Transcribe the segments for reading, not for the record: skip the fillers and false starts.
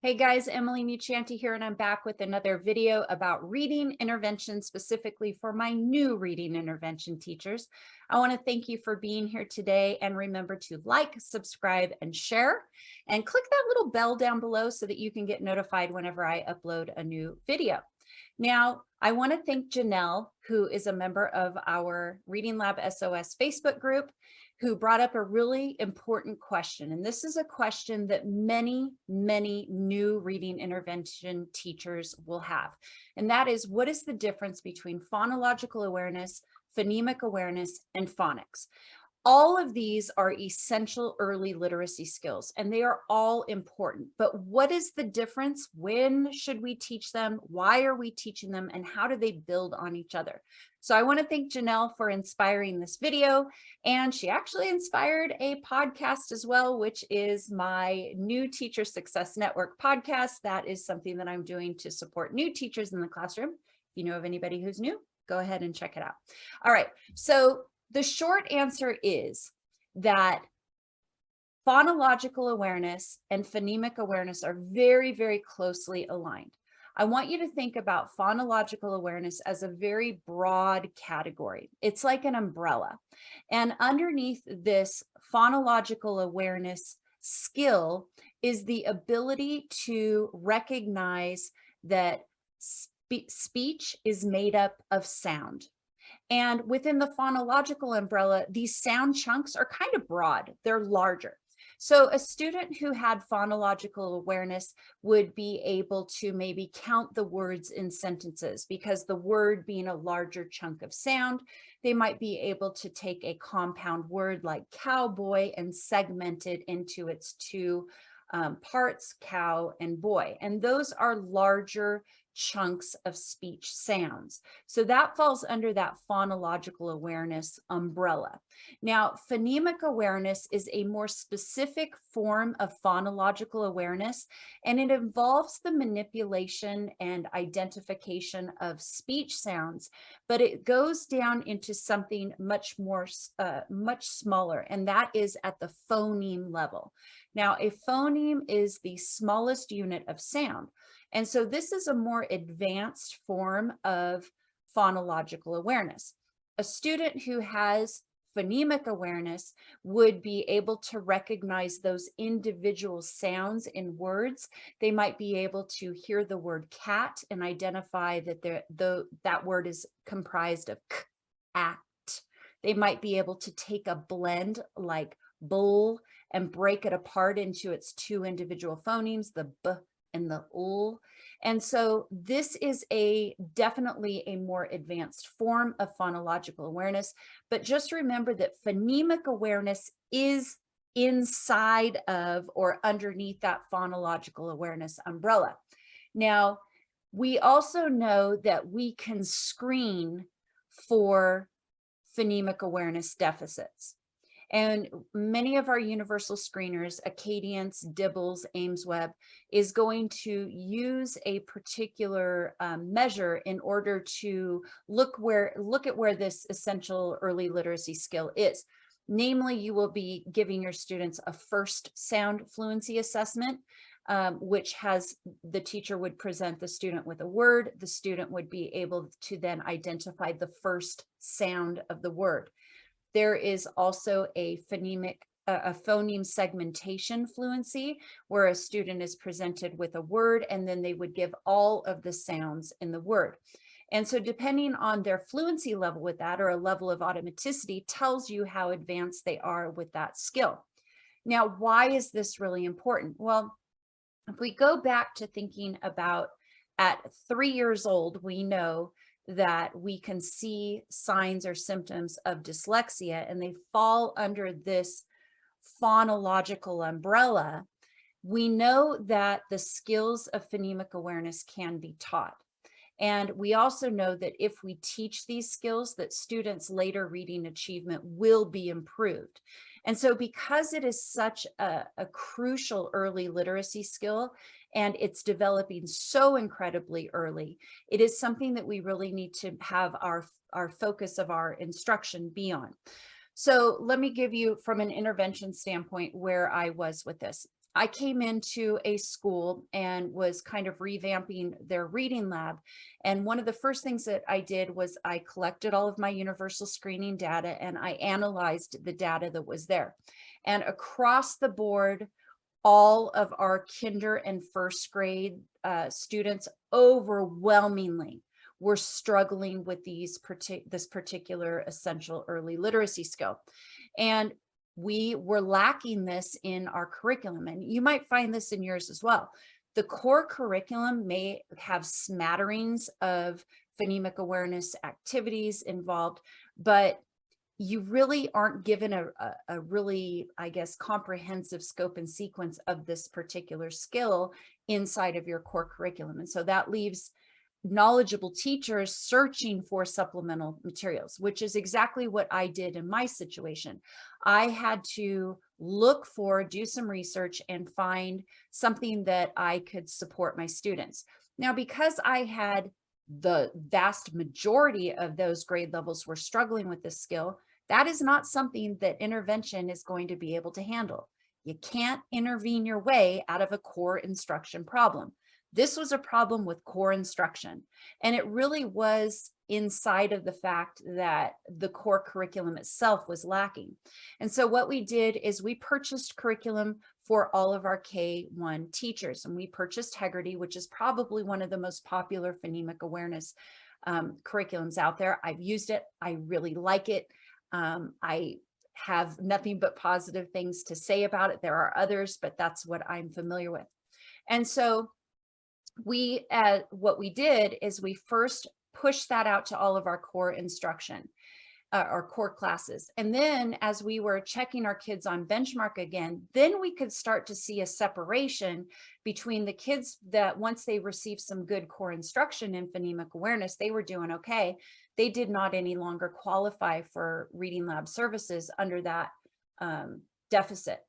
Hey guys, Emily Muccianti here, and I'm back with another video about reading intervention, specifically for my new reading intervention teachers. I want to thank you for being here today, and remember to like, subscribe, and share, and click that little bell down below so that you can get notified whenever I upload a new video. Now, I want to thank Janelle, who is a member of our Reading Lab SOS Facebook group, who brought up a really important question. And this is a question that many new reading intervention teachers will have. And that is, what is the difference between phonological awareness, phonemic awareness, and phonics? All of these are essential early literacy skills, and they are all important. But what is the difference? When should we teach them? Why are we teaching them? And how do they build on each other? So I want to thank Janelle for inspiring this video. And she actually inspired a podcast as well, which is my new Teacher Success Network podcast. That is something that I'm doing to support new teachers in the classroom. If you know of anybody who's new, go ahead and check it out. All right, so the short answer is that phonological awareness and phonemic awareness are very closely aligned. I want you to think about phonological awareness as a very broad category. It's like an umbrella. And underneath this phonological awareness skill is the ability to recognize that speech is made up of sound. And within the phonological umbrella, these sound chunks are kind of broad, they're larger. So a student who had phonological awareness would be able to maybe count the words in sentences, because the word being a larger chunk of sound, they might be able to take a compound word like cowboy and segment it into its two parts, cow and boy. And those are larger chunks of speech sounds. So that falls under that phonological awareness umbrella. Now, phonemic awareness is a more specific form of phonological awareness, and it involves the manipulation and identification of speech sounds, but it goes down into something much smaller, and that is at the phoneme level. Now, a phoneme is the smallest unit of sound. And so this is a more advanced form of phonological awareness. A student who has phonemic awareness would be able to recognize those individual sounds in words. They might be able to hear the word cat and identify that that word is comprised of k, at. They might be able to take a blend like bull and break it apart into its two individual phonemes, the b and the ul. And so this is definitely a more advanced form of phonological awareness, but just remember that phonemic awareness is inside of or underneath that phonological awareness umbrella. Now, we also know that we can screen for phonemic awareness deficits. And many of our universal screeners, Acadience, Dibbles, AimsWeb, is going to use a particular measure in order to look at where this essential early literacy skill is. Namely, you will be giving your students a first sound fluency assessment, which the teacher would present the student with a word. The student would be able to then identify the first sound of the word. There is also a phoneme segmentation fluency, where a student is presented with a word and then they would give all of the sounds in the word. And so depending on their fluency level with that, or a level of automaticity, tells you how advanced they are with that skill. Now, why is this really important? Well, if we go back to thinking about at 3 years old, we know that we can see signs or symptoms of dyslexia, and they fall under this phonological umbrella. We know that the skills of phonemic awareness can be taught. And we also know that if we teach these skills, that students' later reading achievement will be improved. And so because it is such a crucial early literacy skill, and it's developing so incredibly early, it is something that we really need to have our focus of our instruction be on. So let me give you, from an intervention standpoint, where I was with this. I came into a school and was kind of revamping their reading lab. And one of the first things that I did was I collected all of my universal screening data and I analyzed the data that was there. And across the board, all of our kinder and first grade students overwhelmingly were struggling with this particular essential early literacy skill. And we were lacking this in our curriculum. And you might find this in yours as well. The core curriculum may have smatterings of phonemic awareness activities involved, but you really aren't given a really, I guess, comprehensive scope and sequence of this particular skill inside of your core curriculum. And so that leaves knowledgeable teachers searching for supplemental materials, which is exactly what I did in my situation. I had to do some research and find something that I could support my students. Now, because I had the vast majority of those grade levels were struggling with this skill, that is not something that intervention is going to be able to handle. You can't intervene your way out of a core instruction problem. This was a problem with core instruction, and it really was inside of the fact that the core curriculum itself was lacking. And so what we did is we purchased curriculum for all of our K-1 teachers, and we purchased Hegarty, which is probably one of the most popular phonemic awareness curriculums out there. I've used it. I really like it. I have nothing but positive things to say about it. There are others, but that's what I'm familiar with. And so what we did is we first pushed that out to all of our core instruction, our core classes. And then as we were checking our kids on benchmark again, then we could start to see a separation between the kids that once they received some good core instruction in phonemic awareness, they were doing okay. They did not any longer qualify for reading lab services under that deficit.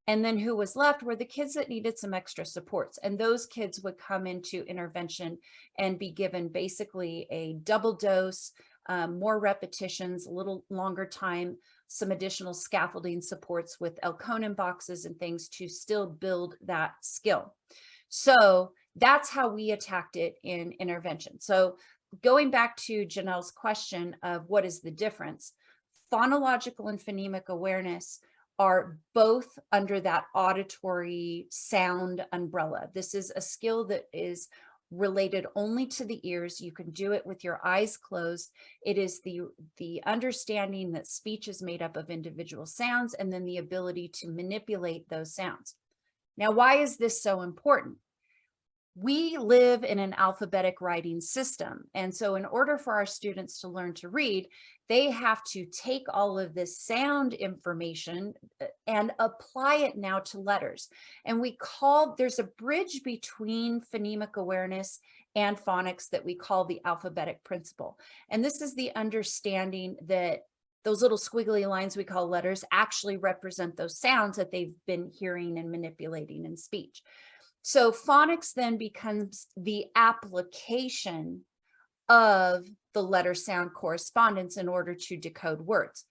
And then who was left were the kids that needed some extra supports. And those kids would come into intervention and be given basically a double dose, more repetitions, a little longer time, some additional scaffolding supports with Elkonin boxes and things to still build that skill. So that's how we attacked it in intervention. So going back to Janelle's question of what is the difference, phonological and phonemic awareness are both under that auditory sound umbrella. This is a skill that is related only to the ears. You can do it with your eyes closed. It is the understanding that speech is made up of individual sounds and then the ability to manipulate those sounds. Now, why is this so important? We live in an alphabetic writing system. And so in order for our students to learn to read, they have to take all of this sound information and apply it now to letters. And there's a bridge between phonemic awareness and phonics that we call the alphabetic principle. And this is the understanding that those little squiggly lines we call letters actually represent those sounds that they've been hearing and manipulating in speech. So phonics then becomes the application of the letter sound correspondence in order to decode words.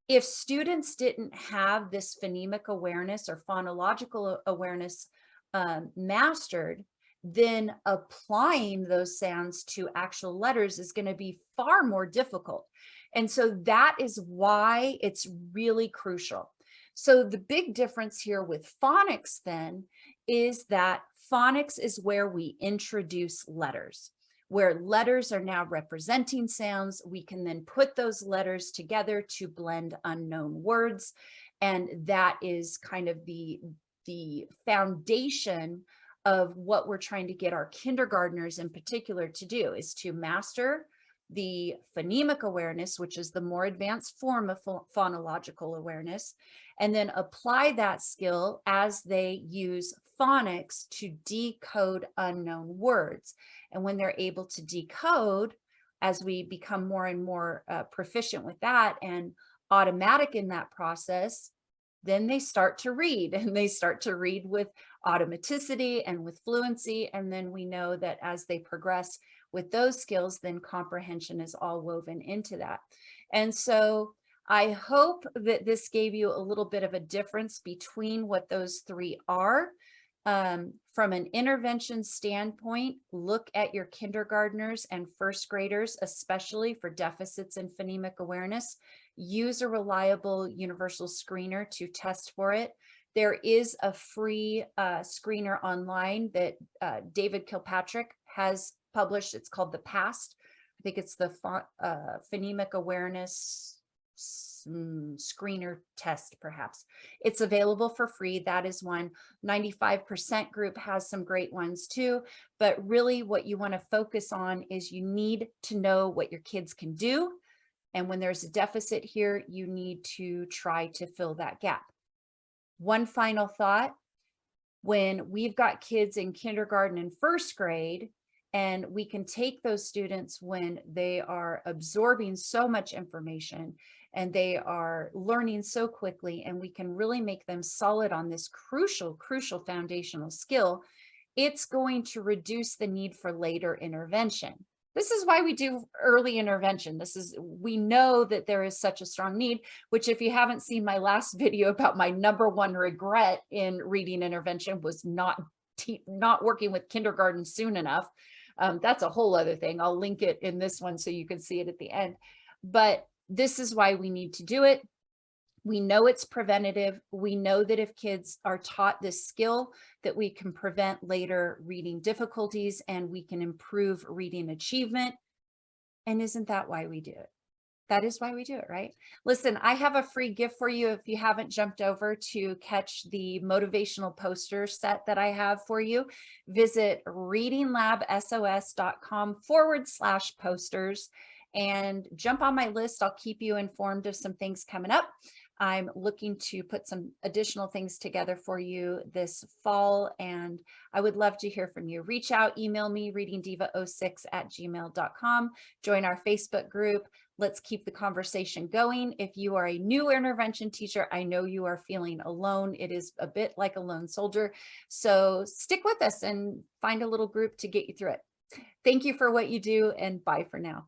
If students didn't have this phonemic awareness or phonological awareness mastered, then applying those sounds to actual letters is going to be far more difficult. And so that is why it's really crucial. So the big difference here with phonics then is that phonics is where we introduce letters, where letters are now representing sounds. We can then put those letters together to blend unknown words. And that is kind of the foundation of what we're trying to get our kindergartners in particular to do, is to master the phonemic awareness, which is the more advanced form of phonological awareness, and then apply that skill as they use phonics to decode unknown words. And when they're able to decode, as we become more and more proficient with that and automatic in that process, then they start to read, and they start to read with automaticity and with fluency. And then we know that as they progress with those skills, then comprehension is all woven into that. And so I hope that this gave you a little bit of a difference between what those three are. From an intervention standpoint, look at your kindergartners and first graders, especially for deficits in phonemic awareness. Use a reliable universal screener to test for it. There is a free screener online that David Kilpatrick has published. It's called The Past. I think it's the phonemic awareness screener test, perhaps. It's available for free. That is one. 95% group has some great ones too. But really what you want to focus on is you need to know what your kids can do. And when there's a deficit here, you need to try to fill that gap. One final thought, when we've got kids in kindergarten and first grade, and we can take those students when they are absorbing so much information and they are learning so quickly, and we can really make them solid on this crucial foundational skill, it's going to reduce the need for later intervention. This is why we do early intervention. We know that there is such a strong need, which if you haven't seen my last video about my #1 regret in reading intervention was not working with kindergarten soon enough. That's a whole other thing. I'll link it in this one so you can see it at the end. But this is why we need to do it. We know it's preventative. We know that if kids are taught this skill, that we can prevent later reading difficulties and we can improve reading achievement. And isn't that why we do it? That is why we do it, right? Listen, I have a free gift for you if you haven't jumped over to catch the motivational poster set that I have for you. Visit readinglabsos.com/posters and jump on my list. I'll keep you informed of some things coming up. I'm looking to put some additional things together for you this fall, and I would love to hear from you. Reach out, email me, readingdiva06@gmail.com, join our Facebook group. Let's keep the conversation going. If you are a new intervention teacher, I know you are feeling alone. It is a bit like a lone soldier. So stick with us and find a little group to get you through it. Thank you for what you do, and bye for now.